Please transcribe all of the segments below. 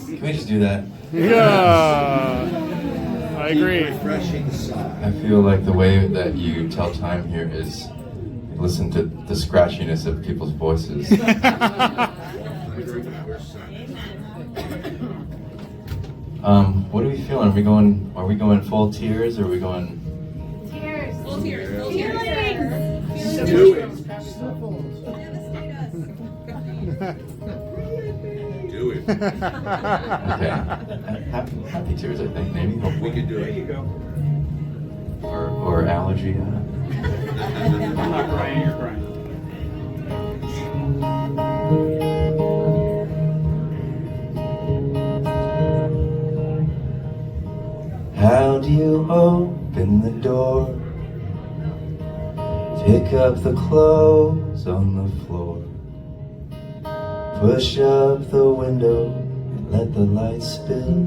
Can we just do that? Yeah, I agree. I feel like the way that you tell time here is listen to the scratchiness of people's voices. What are we feeling? Are we going full tears, or are we going? Tears. Full tears. Do it. Do it. Okay. Happy tears, I think, maybe. We could do it. There you go. Or allergy. I'm not crying, you're crying. How do you open the door? Pick up the clothes on the floor. Push up the window and let the light spill.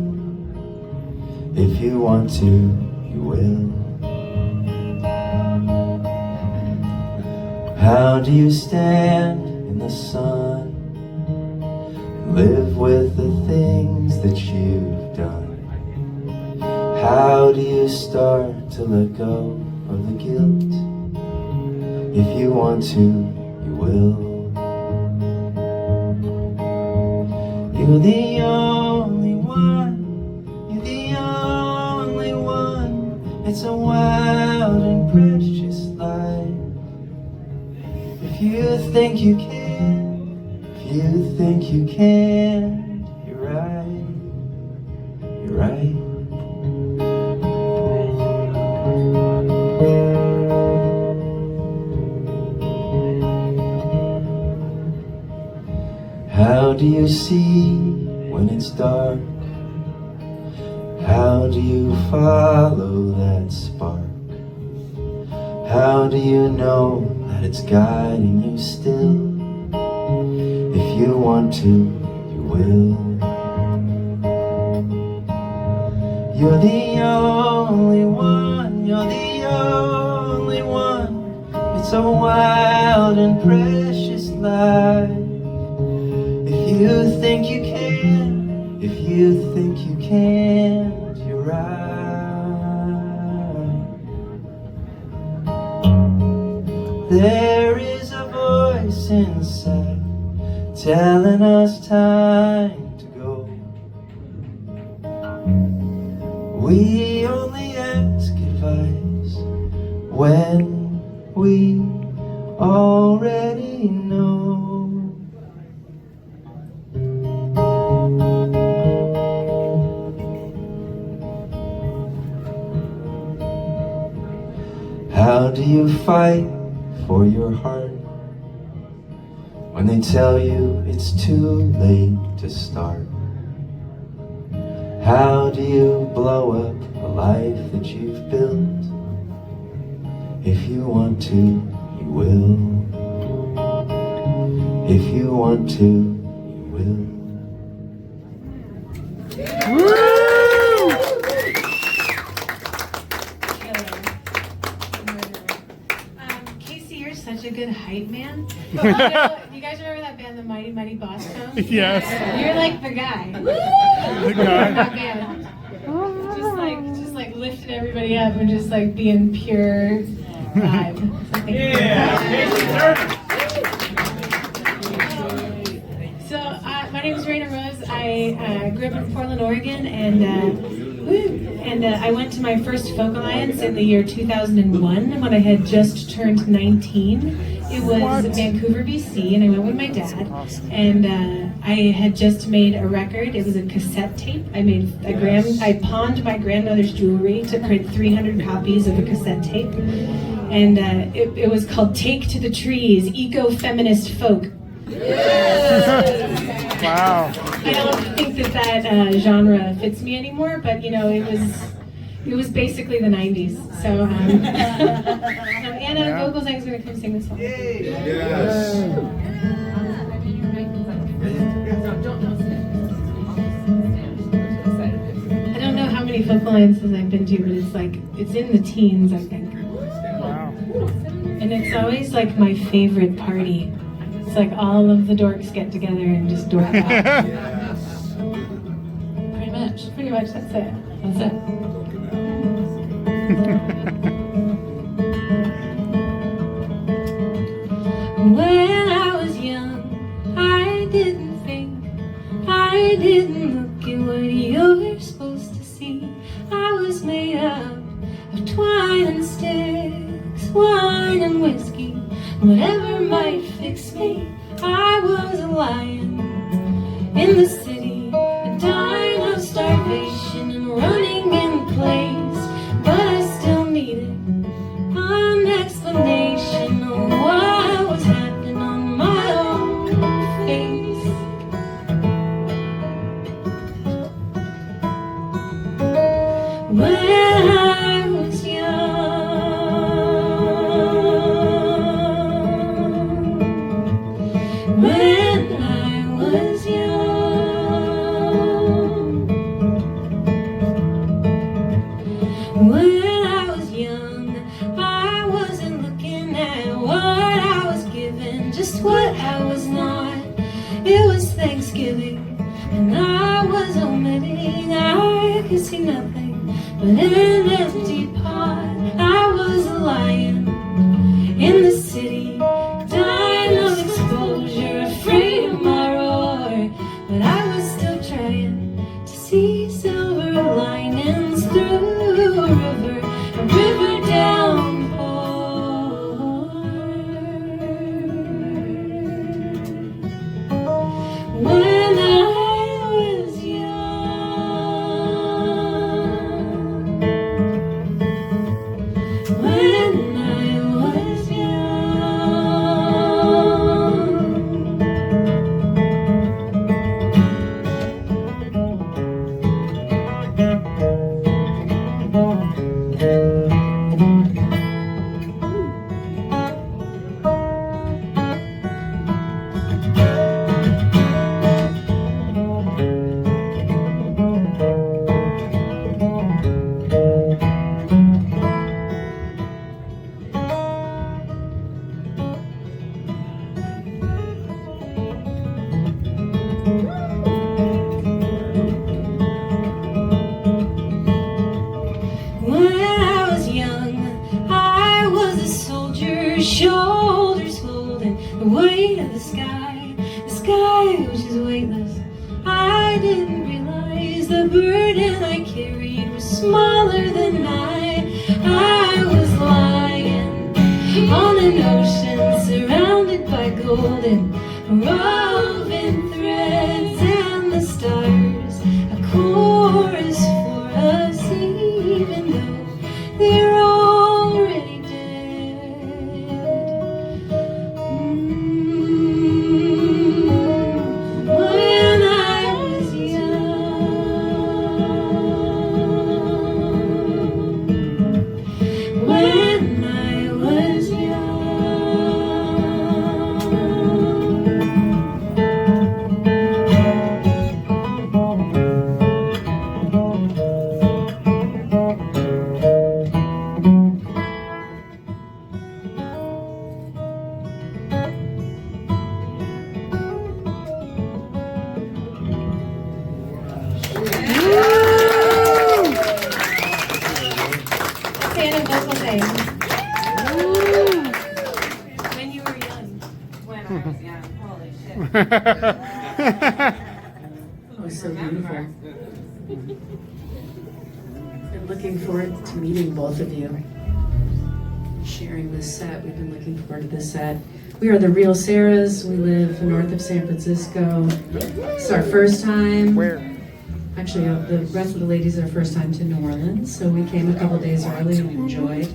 If you want to, you will. How do you stand in the sun and live with the things that you've done? How do you start to let go of the guilt? If you want to, you will. You're the only one, you're the only one. It's a wild and precious life. If you think you can, if you think you can, you're right, you're right. How do you see when it's dark? How do you follow that spark? How do you know that it's guiding you still? If you want to, you will. You're the only one, you're the only one. It's a wild and precious life. If you think you can, if you think you can't, you're right. There is a voice inside telling us time to go. We only ask advice when we already know. How do you fight for your heart when they tell you it's too late to start? How do you blow up a life that you've built? If you want to, you will. If you want to, you will. Such a good hype man. You guys remember that band, the Mighty Mighty Boss Tones? Yes. You're like the guy. The guy. That band. Just like lifting everybody up and just like being pure vibe. So my name is Raina Rose. I grew up in Portland, Oregon, and I went to my first folk alliance in the year 2001 when I had just turned 19. It was in Vancouver, BC, and I went with my dad. And I had just made a record. It was a cassette tape. I pawned my grandmother's jewelry to print 300 copies of a cassette tape. And it was called Take to the Trees, Eco-Feminist Folk. Wow. I don't think that genre fits me anymore, but you know, it was basically the 90s. So Anna Vocals is going to come sing this song. Yes. I don't know how many folk alliances I've been to, but it's in the teens, I think. Wow. And and it's always like my favorite party. It's like all of the dorks get together and just dork out. Pretty much, that's it. That's it. When I was young, I didn't think, I didn't look at what you're supposed to see. I was made up of twine and sticks, wine and whiskey, whatever might fix me. I was a lion in the city, dying of starvation and running in place, but I still needed an explanation of what was happening on my own face. When I was young, when I was young, when I was young, I wasn't looking at what I was given, just what I was not. It was Thanksgiving, and I was omitting. I could see nothing but an empty pot. I was a lion in the city, dying of exposure, afraid of my roar. But I was still trying to see silver linings through a river downpour. When I was young, when I was shoulders holding the weight of the sky which is weightless. I didn't realize the burden I carried was smaller than I was lying on an ocean surrounded by golden woven threads and the stars, a chorus for us, even though they're already dead. When I was young, when I was young. Stand and vocal thing. When you were young. When I was young, holy shit. Oh, so beautiful. Been looking forward to meeting both of you. Sharing this set. We've been looking forward to this set. We are the Real Sarahs. We live north of San Francisco. It's our first time. Where? Actually, the rest of the ladies are first time to New Orleans, so we came a couple days early and enjoyed.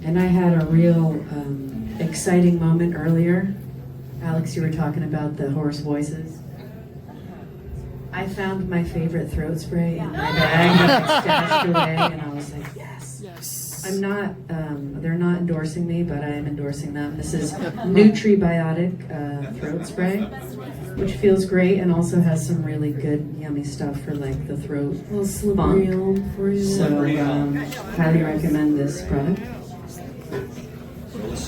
And I had a real exciting moment earlier. Alex, you were talking about the hoarse voices. I found my favorite throat spray in my bag that I stashed away, and I was like, yes. I'm not, they're not endorsing me, but I am endorsing them. This is Nutribiotic throat spray, which feels great and also has some really good, yummy stuff for like the throat funk. So, highly recommend this product.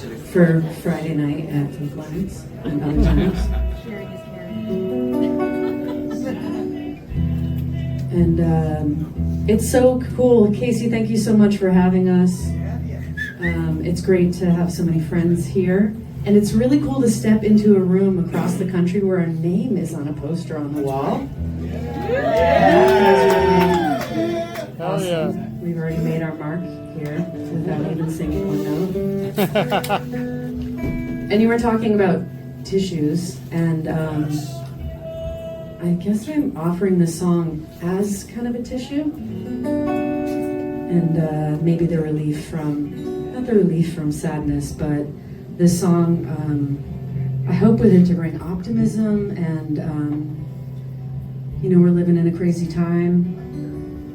for Friday night at the Flats and other times. And it's so cool. Casey, thank you so much for having us. It's great to have so many friends here. And it's really cool to step into a room across the country where our name is on a poster on the wall. Hell yeah. We've already made our mark here without even singing one note. And you were talking about tissues, and I guess I'm offering this song as kind of a tissue. And maybe the relief from, not the relief from sadness, but this song, I hope with it to bring optimism and, you know, we're living in a crazy time.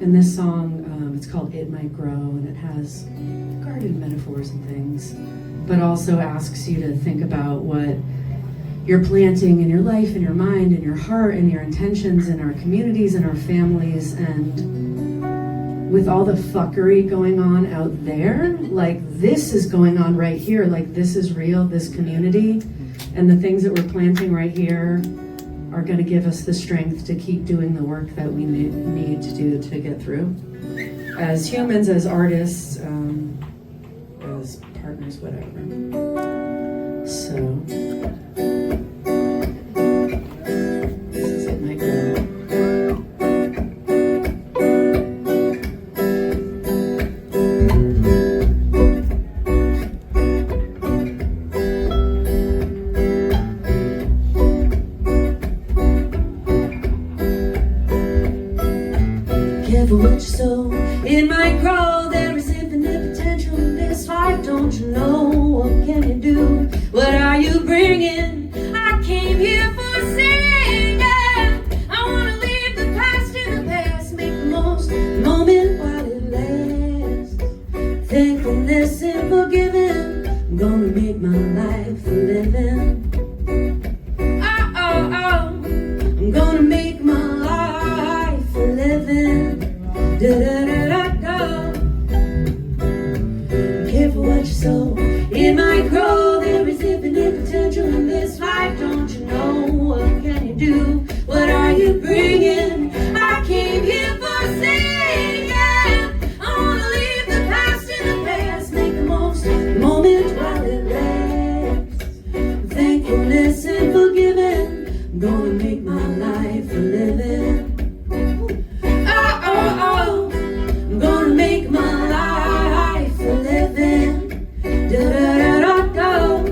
And this song, it's called It Might Grow, and it has garden metaphors and things, but also asks you to think about what you're planting in your life, in your mind, in your heart, in your intentions, in our communities, in our families, and with all the fuckery going on out there, like this is going on right here, like this is real, this community, and the things that we're planting right here are going to give us the strength to keep doing the work that we need to do to get through. As humans, as artists, as partners, whatever. So, this is It Might Grow. Careful what you sow, it might grow. There is infinite potential in this life, don't you know? What can you do? What are you bringing? I came here for singing. I wanna leave the past in the past, make the most moment while it lasts. Thankfulness and forgiving, I'm gonna make my life a living. I'm gonna make my life a living. Da-da-da-da-da. Careful what you sow, it might grow. There is infinite potential in this life, don't you know? What can you do? What are you bringing? I came here for singing. I wanna leave the past in the past, make the most moment while it lasts. Thankfulness and forgiving, I'm gonna make my life a living. I'm gonna make my life a living. Da-da-da-da-da.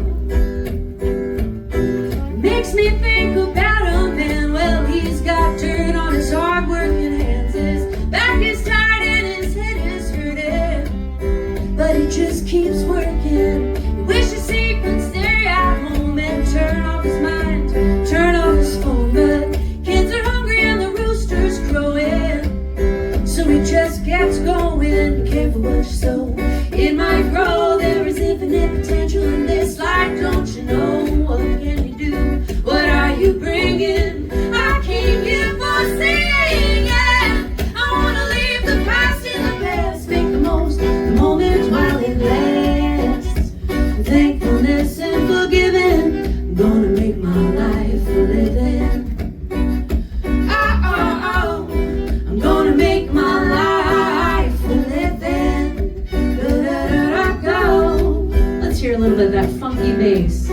Makes me think about a man. Well, he's got dirt on his hard-working hands. His back is tired and his head is hurting, but he just keeps working. He wishes he could stay at home and turn off his mind, turn off his phone, but kids are hungry and the rooster's crowing. So he just gets going. Careful what you sow, it might grow. There is infinite potential in this life, don't you know? What can you do? What are you bringing? I came here for singing. I wanna leave the past in the past, make the most the moment while it lasts. Thankfulness and forgiving, I'm gonna make my life a living. I'm gonna make my life a living. Da-da-da-da-go. Let's hear a little bit of that funky bass.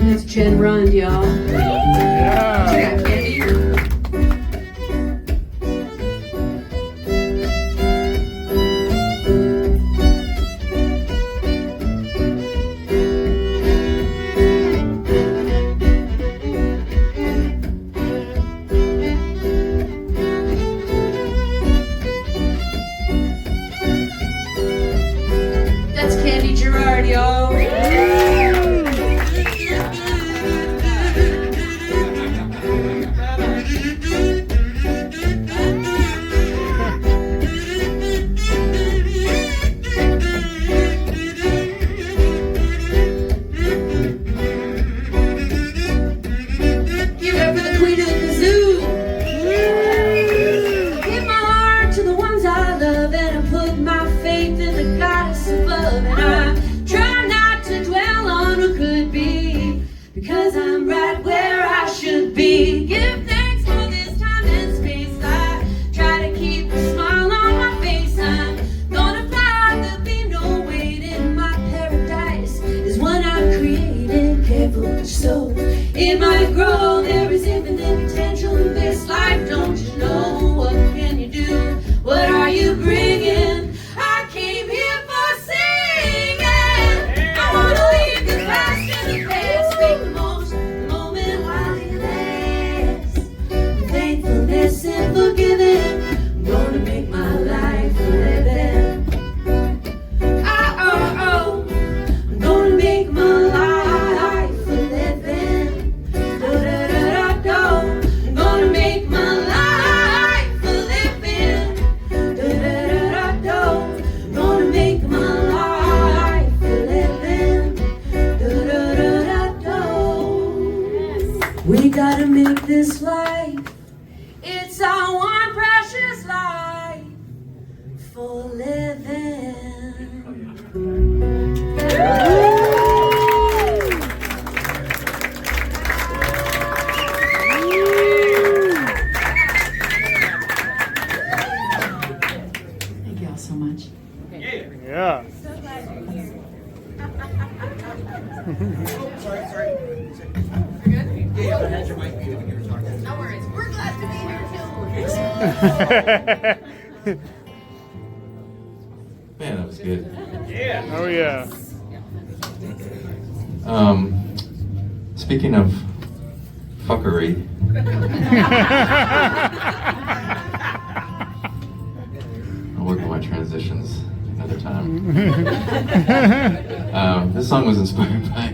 It's Jen Rund, y'all. Yeah. Check out Candy. It might grow, there is infinite potential in this life. Don't you know? What can you do? What are you bringing? I came here for singing. I wanna leave the past in the past. Make the most, the moment while it lasts. With thankfulness and forgiving, I'm gonna make my life a living. I'm gonna make my life a living. Do-da-da-da-do. I'm gonna make my life a living. Do-da-da-da-do. I'm gonna make my life a living. Do-da-da-da-do. We gotta make this life. It's our one precious life for living. Thank you all so much. Yeah. No worries. We're glad to be here too. Man, that was good. Oh yeah. Speaking of fuckery, I'll work on my transitions another time. This song was inspired by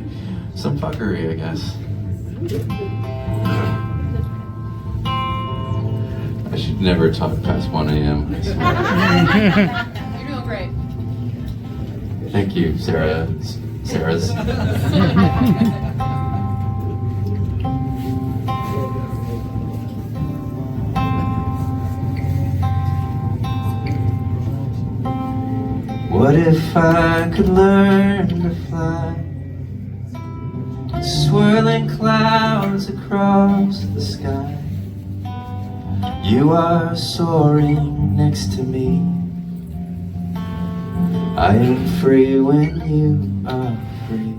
some fuckery, I guess. I should never talk past 1 a.m. I swear. You're doing great. Thank you, Sarah's. What if I could learn to fly? Swirling clouds across the sky. You are soaring next to me. I am free when you are free.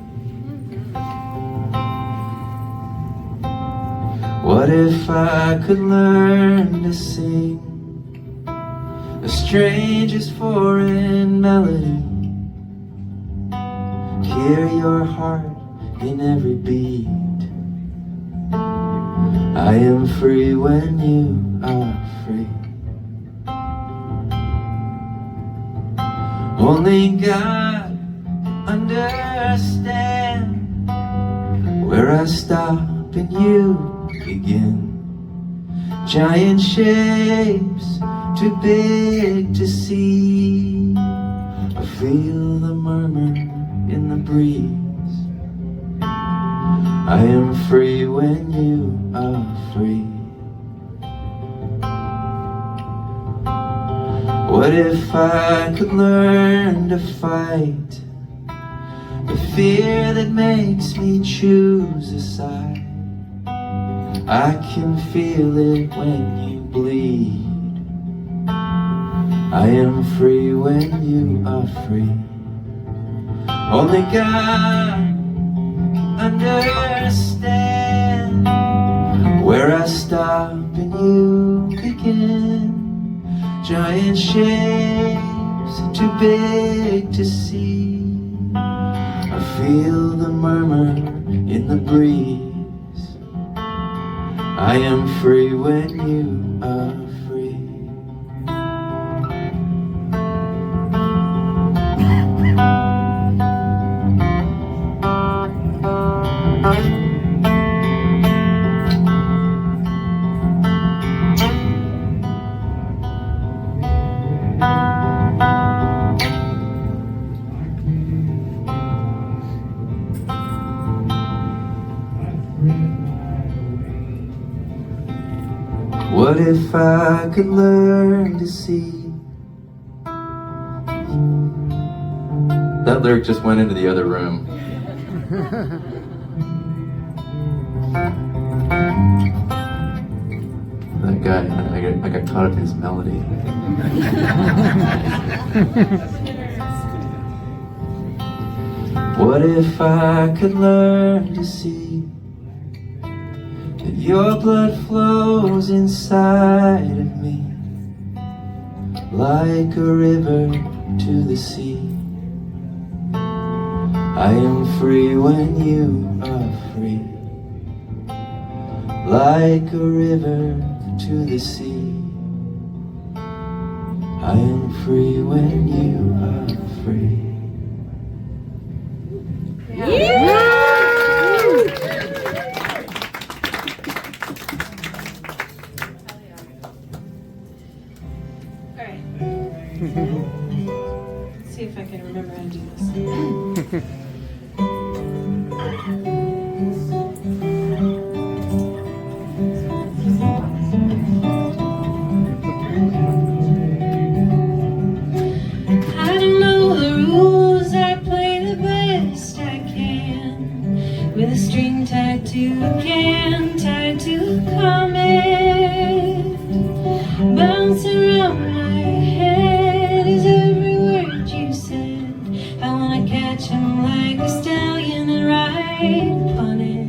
What if I could learn to sing a stranger's foreign melody? Hear your heart in every beat. I am free when you are free. Only God can understand where I stop and you begin. Giant shapes too big to see. I feel the murmur in the breeze. I am free when you are free. What if I could learn to fight the fear that makes me choose a side? I can feel it when you bleed. I am free when you are free. Only God can understand where I stop and you begin. Giant shapes too big to see. I feel the murmur in the breeze. I am free when you are free. What if I could learn to see? That lyric just went into the other room. That guy, I got caught up in his melody. What if I could learn to see that your blood flows inside of me like a river to the sea. I am free when you are free, like a river to the sea. I am free when you are free. All right. Let's see if I can remember how to do this. I don't know the rules, I play the best I can, with a string tied to a can, tied to a comment. Bouncing around my head is every word you said. I wanna catch him like a stallion and ride upon it.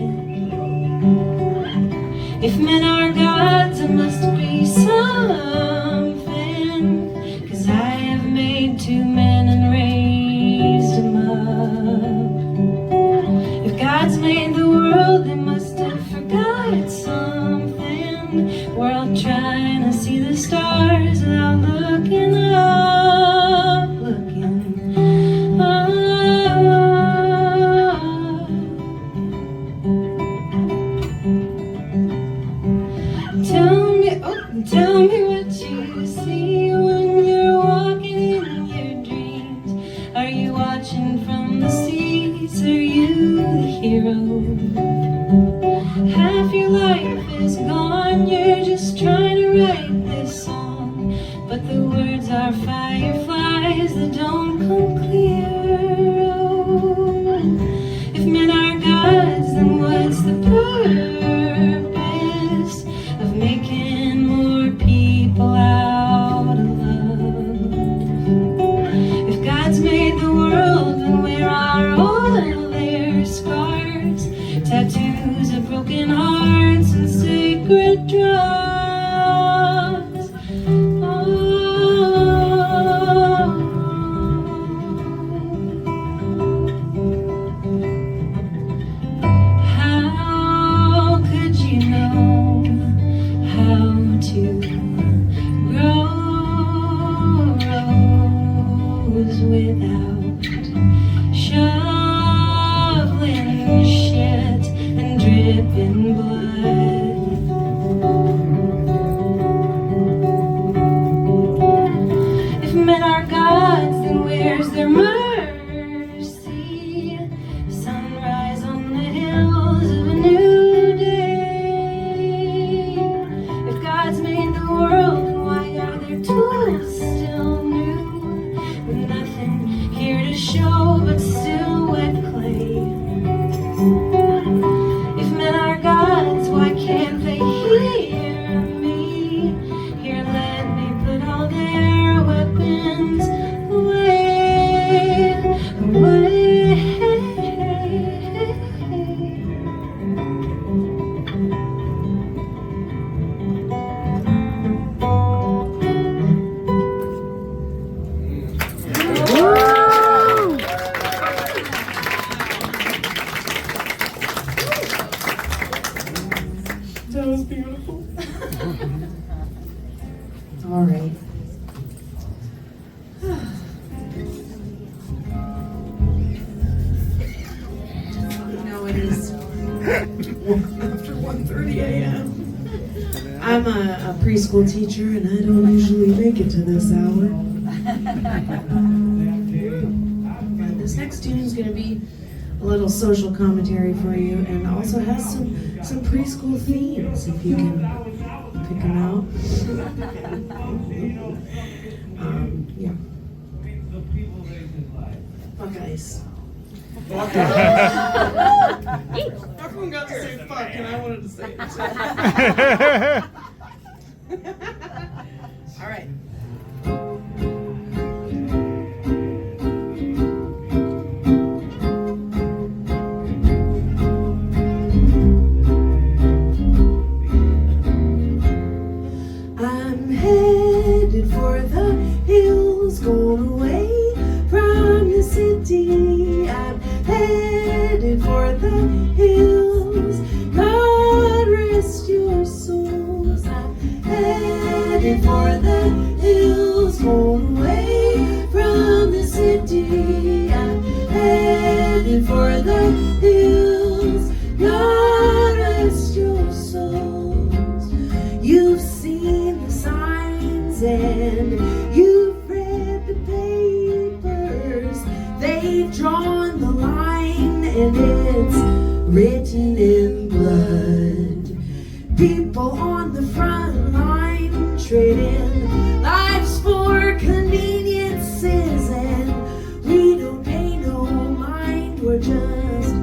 If men are gods, it must be something, 'cause I have made two men and raised them up. If God's made the world, they must have forgot something. We're all trying to see the stars without looking up, looking up. Tell me what you see when you're walking in your dreams. Are you watching from the seats? Are you the hero? Half your life is gone, you're just trying to write this song, but the words are fireflies that don't come clear. Oh, if men are gods, then what's the purpose of making more people out of love? If God's made the world, then where are all their scars? Tattoos of broken hearts and sacred drugs. How could you know how to grow rose without shoveling shit and dripping blood? If men are gods, then where's their mercy? Sunrise on the hills of a new day. If God's made the world, then why are their tools still new? With nothing here to show but still wet clay. If men are gods, why can't they hear me? Here, let me put all their weapons away, away. That was beautiful. All right. No, it is after 1:30 a.m. I'm a preschool teacher, and I don't usually make it to this hour. But this next tune is going to be a little social commentary for you, and also has some preschool themes, if you can pick them out. Yeah. Buckeyes. Everyone got to say fuck, and I wanted to say it too. All right. city. I'm headed for the hills. God rest your souls. You've seen the signs and you've read the papers. They've drawn the line and it's written in blood. People on the front line trading lives for conveniences, and we don't pay no mind. We're just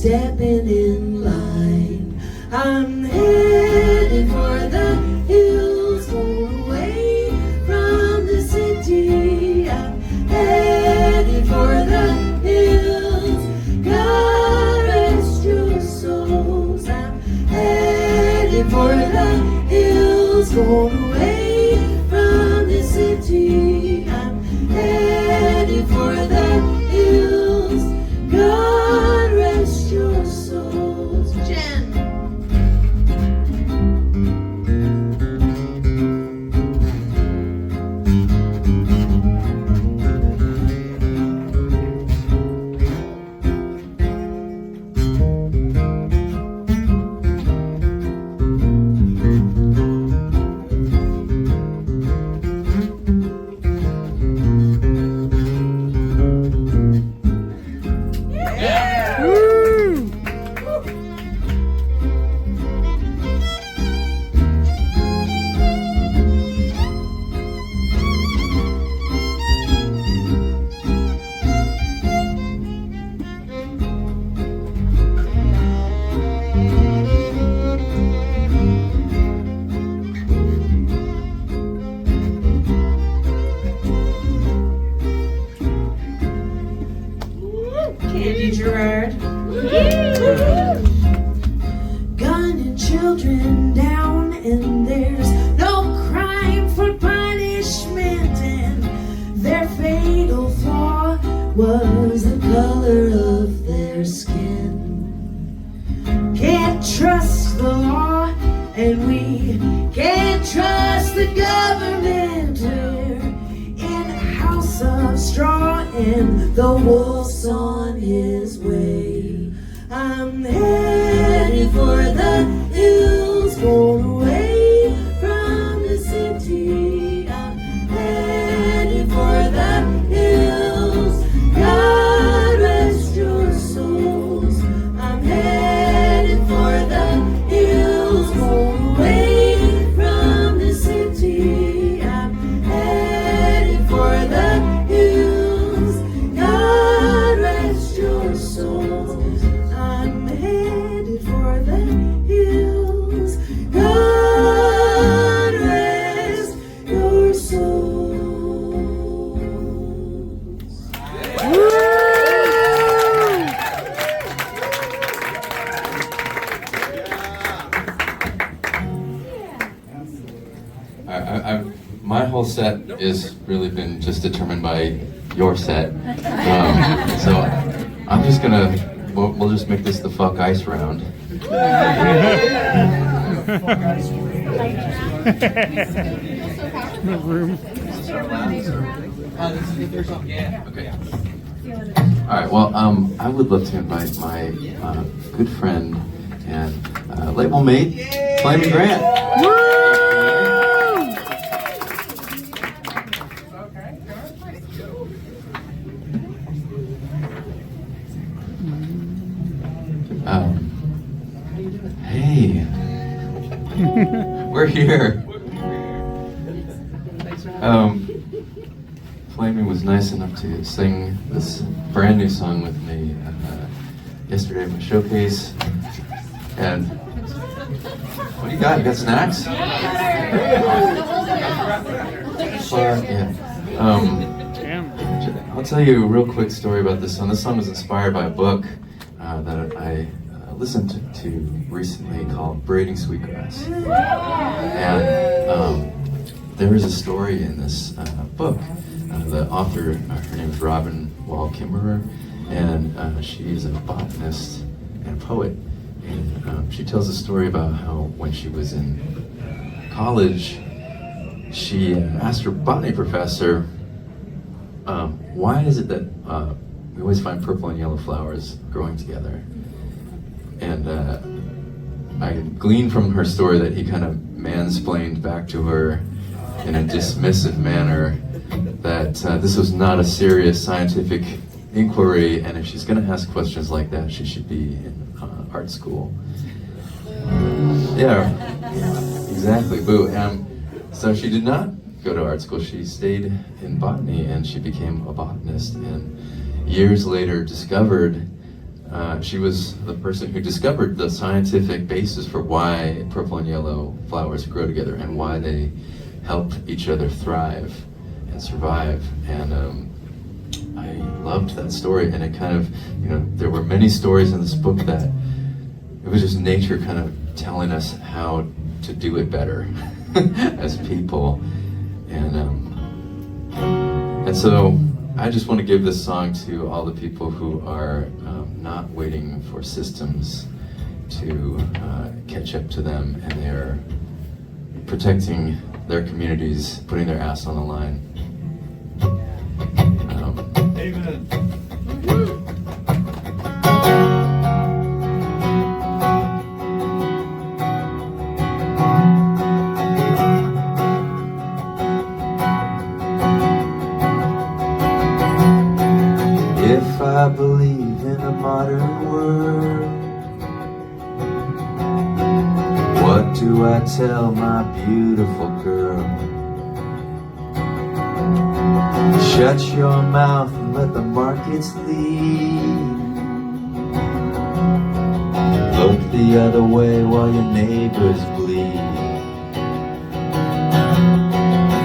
stepping in line. I'm headed for the hills, going away from the city. I'm headed for the hills. God rest your souls. I'm headed for the hills, going away from the city. I'm headed for the hills. God rest your souls. Jen. Candy Gerard. Gunning children down, and there's no crime for punishment, and their fatal flaw was the color of their skin. Can't trust the law, and we can't trust the government. We're in a house of straw, and the wolf's on his way. I'm headed for the hills, going away from the city. I'm headed for the hills. God rest your souls. I'm headed for the hills, going away from the city. I'm headed for the hills. God rest your souls. I'm headed for the hills. God rest your souls. My whole set is really been just determined by your set. So I'm just gonna, we'll just make this the fuck ice round. Okay. All right. Well, I would love to invite my good friend and label mate, Flaming Grant. Hey, we're here. Flaming was nice enough to sing this brand new song with me yesterday at my showcase. And what do you got? You got snacks? Yeah. I'll tell you a real quick story about this song. This song was inspired by a book that I listened to recently called Braiding Sweetgrass. And there is a story in this book. The author, her name is Robin Wall Kimmerer, and she is a botanist and a poet. And she tells a story about how when she was in college, she asked her botany professor, why is it that we always find purple and yellow flowers growing together? And I gleaned from her story that he kind of mansplained back to her in a dismissive manner that this was not a serious scientific inquiry, and if she's going to ask questions like that, she should be in art school. Yeah, exactly. Boo. So she did not go to art school. She stayed in botany, and she became a botanist. And years later, discovered she was the person who discovered the scientific basis for why purple and yellow flowers grow together and why they help each other thrive and survive. And I loved that story, and it kind of, there were many stories in this book that it was just nature kind of telling us how to do it better as people. And so I just want to give this song to all the people who are not waiting for systems to catch up to them, and they're protecting their communities, putting their ass on the line. Amen. If I believe in a modern world, what do I tell my beautiful girl? Shut your mouth and let the markets lead. Look the other way while your neighbors bleed.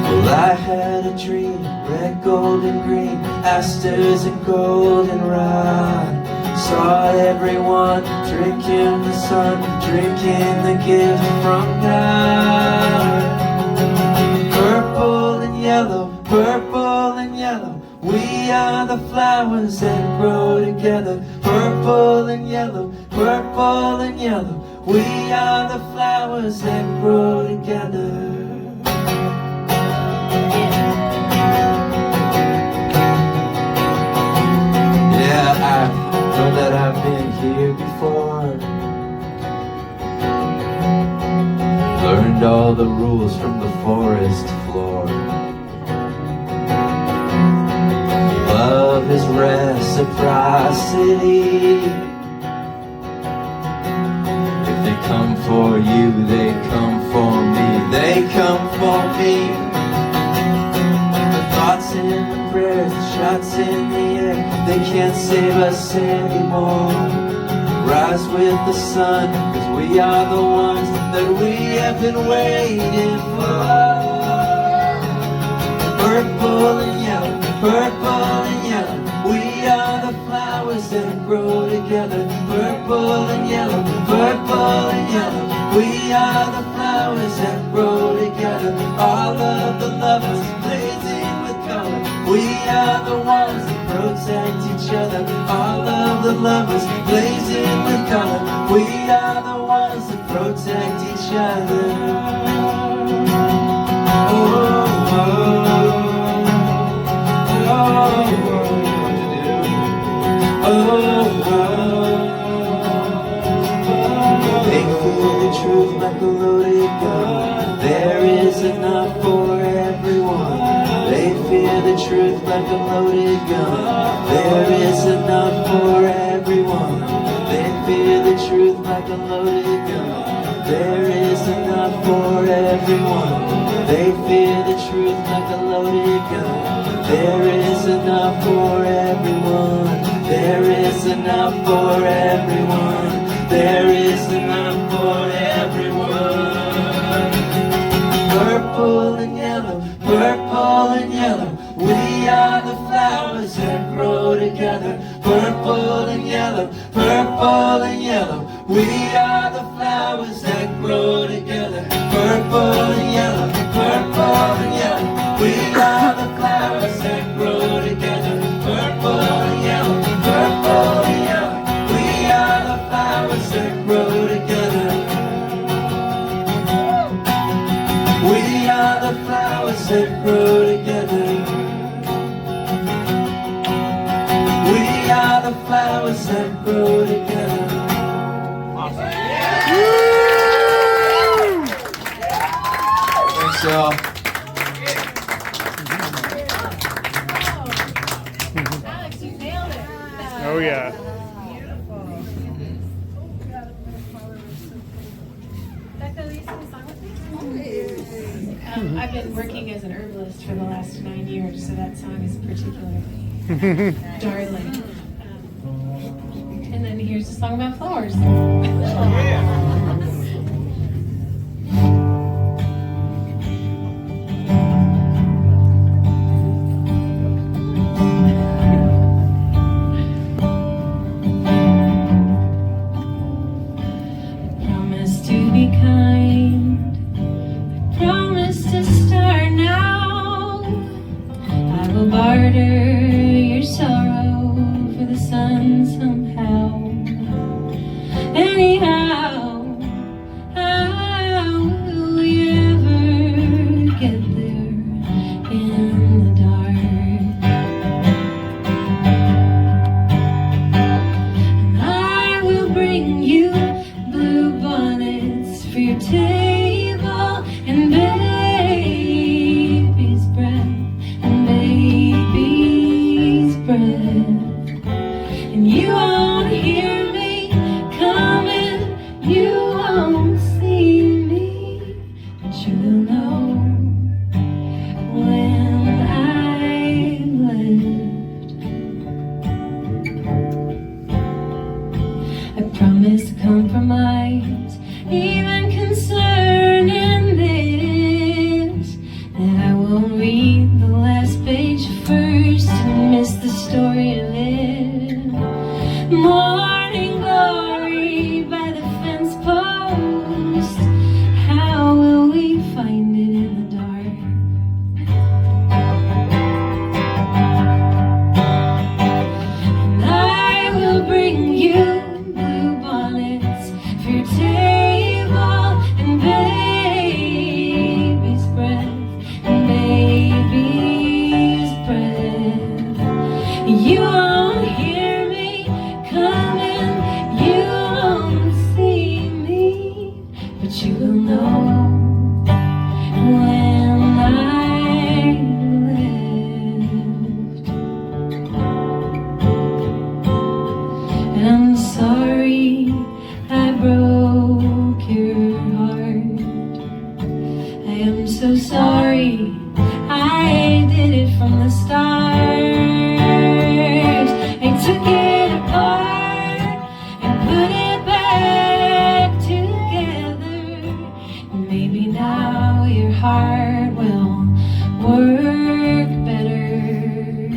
Well, I had a dream, red, gold, and green, asters and goldenrod. Saw everyone drinking the sun, drinking the gift from God. Purple and yellow, purple and yellow, we are the flowers that grow together. Purple and yellow, purple and yellow, we are the flowers that grow together. Know that I've been here before, learned all the rules from the forest floor. Love is reciprocity. If they come for you, they come for me. They come for me. The thoughts in the prayers, the shots in the air, they can't save us anymore. Rise with the sun, 'cause we are the ones that we have been waiting for. Purple and yellow, purple and yellow, we are the flowers that grow together. Purple and yellow, purple and yellow, we are the flowers that grow together. All of the lovers blazing with color, we are the ones that protect each other. All of the lovers blazing with color, we are the ones that protect each other. Oh, oh, oh, oh, oh, they feel the truth like a loaded gun. There is enough for everyone. They fear the truth like a loaded gun. There is enough for everyone. They fear the truth like a loaded gun. There is enough for everyone. They fear the truth like a loaded gun. There is enough for everyone. There is enough for everyone. There is enough for everyone. Purple and yellow, purple and yellow, we are the flowers that grow together. Purple and yellow, purple and yellow, we are the flowers that grow together. Purple and yellow, purple and yellow, we are the flowers that grow together. Purple and yellow, purple and yellow, we are the flowers that grow together. We are the flowers that grow together. the flowers that grow together. Thanks, y'all. Alex, you nailed it. Oh yeah. Becca, will you sing a song with me? I've been working as an herbalist for the last 9 years, so that song is particularly darling. And then here's a song about flowers. Promise to be kind. Promise to start now. I will barter your sorrow for the sun somehow. Anyhow, how will we ever get there in the dark? And I will bring you blue bonnets for your table and baby's breath and baby's breath. And you won't hear me coming, you won't see me, but you will know when I've left. I promise to compromise, even concerning this, that I won't read the last page first and miss the story of it. Morning glory by the fence post, how will we find it in the dark? And I will bring you blue bonnets for your table and baby's breath and baby's breath. You won't hear me coming, you won't see me, but you will know when I left. And I'm sorry I broke your heart. I am so sorry I did it from the start. I took it apart and put it back together. And maybe now your heart will work better.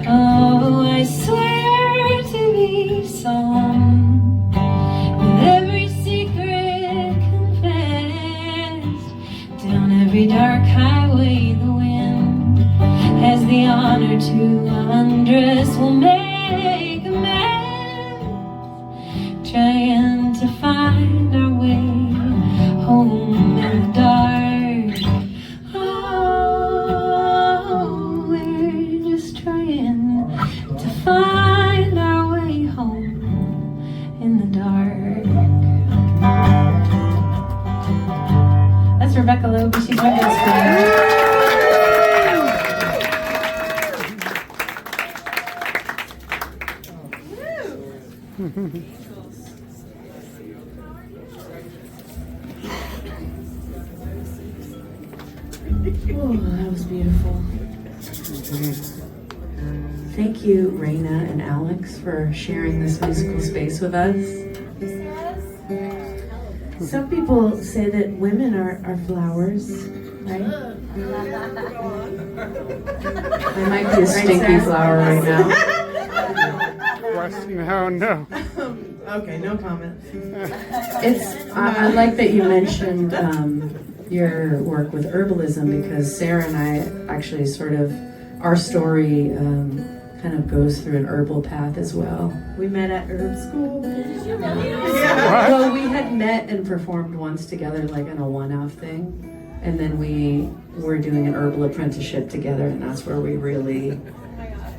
Oh, I swear to be solemn, with every secret confessed, down every dark highway the wind has the honor to undress. We'll make a mess, trying to find our way home in the dark. Oh, we're just trying to find our way home in the dark. That's Rebecca Loeb. She's my best friend. Oh, that was beautiful. Thank you, Raina and Alex, for sharing this musical space with us. Some people say that women are flowers, right? I might be a stinky flower right now. No. Okay, no comment. I like that you mentioned your work with herbalism, because Sarah and I actually our story kind of goes through an herbal path as well. We met at herb school. Well, we had met and performed once together, like in a one-off thing, and then we were doing an herbal apprenticeship together, and that's where we really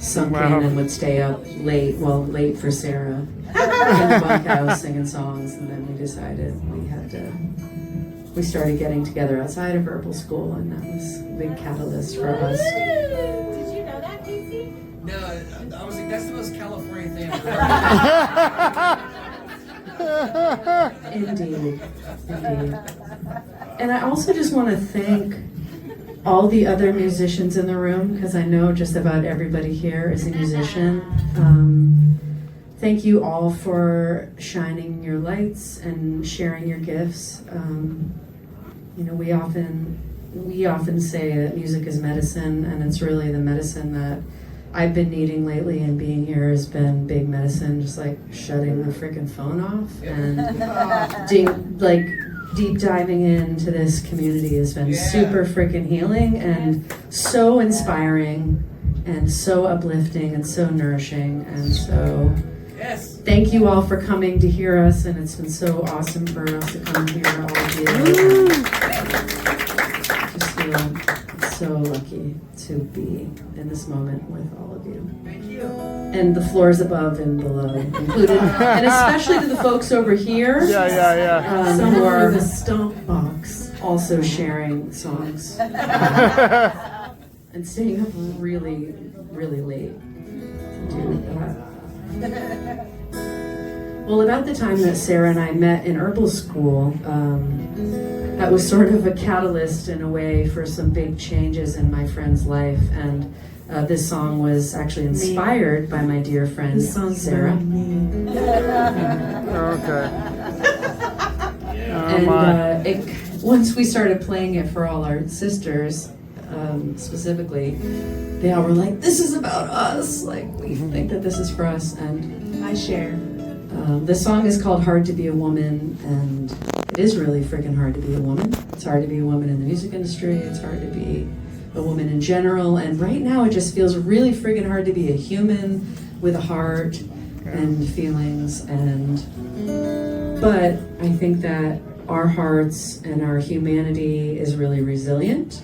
sunk Wow. in and would stay up late, well, late for Sarah, in the bunkhouse singing songs. And then we decided we started getting together outside of Herbal School, and that was a big catalyst for us. Did you know that, Casey? No, I was like, that's the most California thing I've ever heard. Indeed. And I also just want to thank all the other musicians in the room, because I know just about everybody here is a musician. Thank you all for shining your lights and sharing your gifts. You know, we often say that music is medicine, and it's really the medicine that I've been needing lately, and being here has been big medicine, just like shutting the freaking phone off and deep diving into this community has been super freaking healing and so inspiring and so uplifting and so nourishing. And so thank you all for coming to hear us, and it's been so awesome for us to come here, all of you. Just feel so lucky to be in this moment with all of you. Thank you. And the floors above and below included, and especially to the folks over here. Yeah. Who Somewhere are in the stomp box. also sharing songs and staying up really, really late to do that. Well, about the time that Sarah and I met in Herbal School, that was sort of a catalyst in a way for some big changes in my friend's life. And this song was actually inspired by my dear friend Sarah. And once we started playing it for all our sisters, specifically, they all were like, "This is about us. Like, we think that this is for us." And I share. The song is called "Hard to Be a Woman," and it is really freaking hard to be a woman. It's hard to be a woman in the music industry. It's hard to be a woman in general. And right now, it just feels really freaking hard to be a human with a heart and feelings. But I think that our hearts and our humanity is really resilient.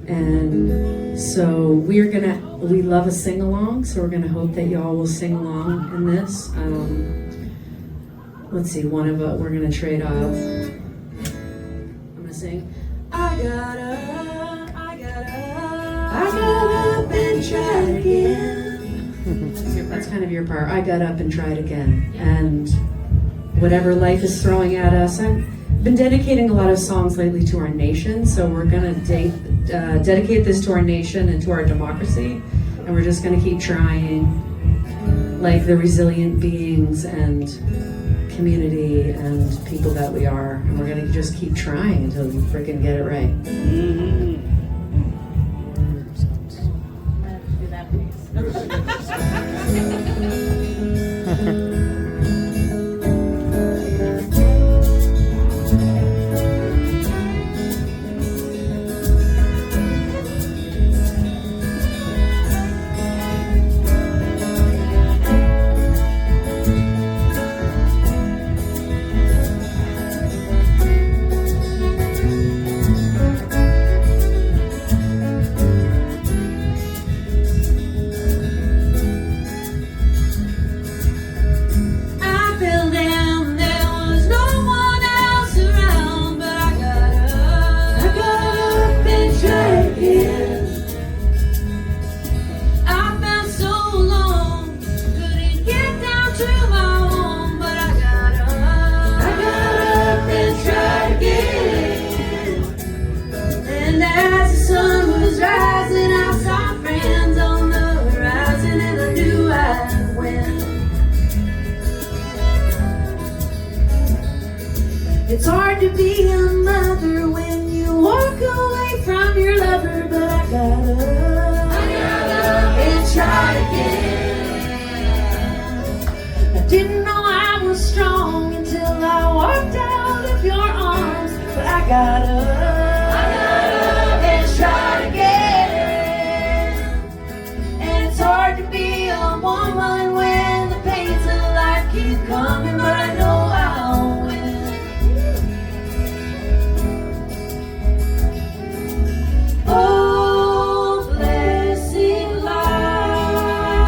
And so we love a sing-along, so we're gonna hope that y'all will sing along in this. Let's see, we're gonna trade off. I'm gonna sing, I got up and tried again. That's kind of your part. I got up and tried again. And whatever life is throwing at us, I've been dedicating a lot of songs lately to our nation, so we're gonna dedicate this to our nation and to our democracy, and we're just gonna keep trying like the resilient beings and community and people that we are, and we're gonna just keep trying until we freaking get it right. It's hard to be a mother when you walk away from your lover, but I got up and tried again. I didn't know I was strong until I walked out of your arms, but I got up and tried again. And it's hard to be a woman when the pains of life keep coming, but I know I'll win. Oh, blessed life,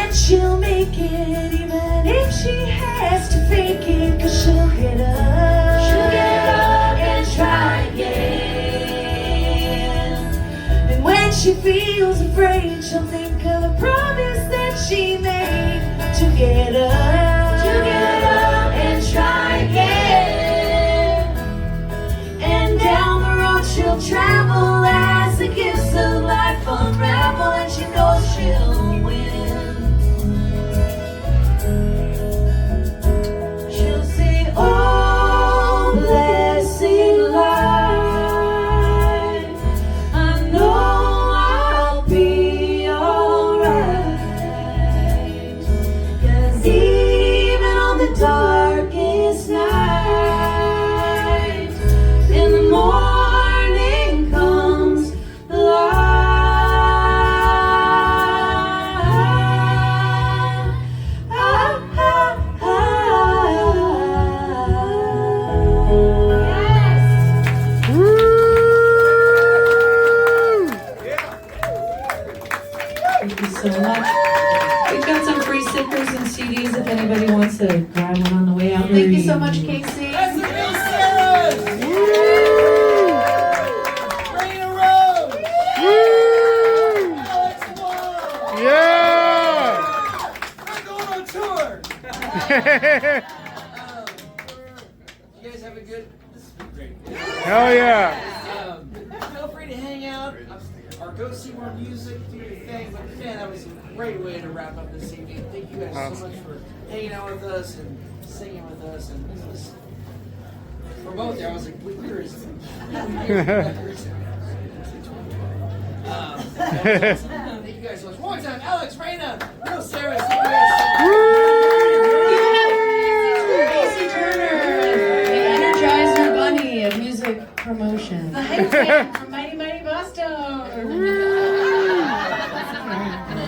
And she'll make it even if she has to fake it, 'cause she'll get up. She'll get up and try again. And when she feels afraid, she'll think of a promise that she made to get up. To get up and try again. And down the road she'll travel as the gifts of life unravel, and she knows she'll win. She'll say, oh, blessed light, I know I'll be alright. 'Cause even on the darkest night, in the morning comes the light. Thank you so much. We've got some free stickers and CDs if anybody wants to grab one on the way out. Thank you so much, Casey. That's the real Sarahs! Raina Rose! Alex Wong! Yeah! We're going on tour! You guys have a good... This has been great. Hell yeah! Feel free to hang out or go see more music, do your thing. But man, that was a great way to wrap up this evening. Thank you guys so much for hanging out with us and singing with us. And it was, for both there, I was like, we were thank you guys so much. One more time, Alex, Raina, Real Sarah, thank you guys Casey Turner, the Energizer Bunny of music promotion. The hype man from Mighty Mighty Boston.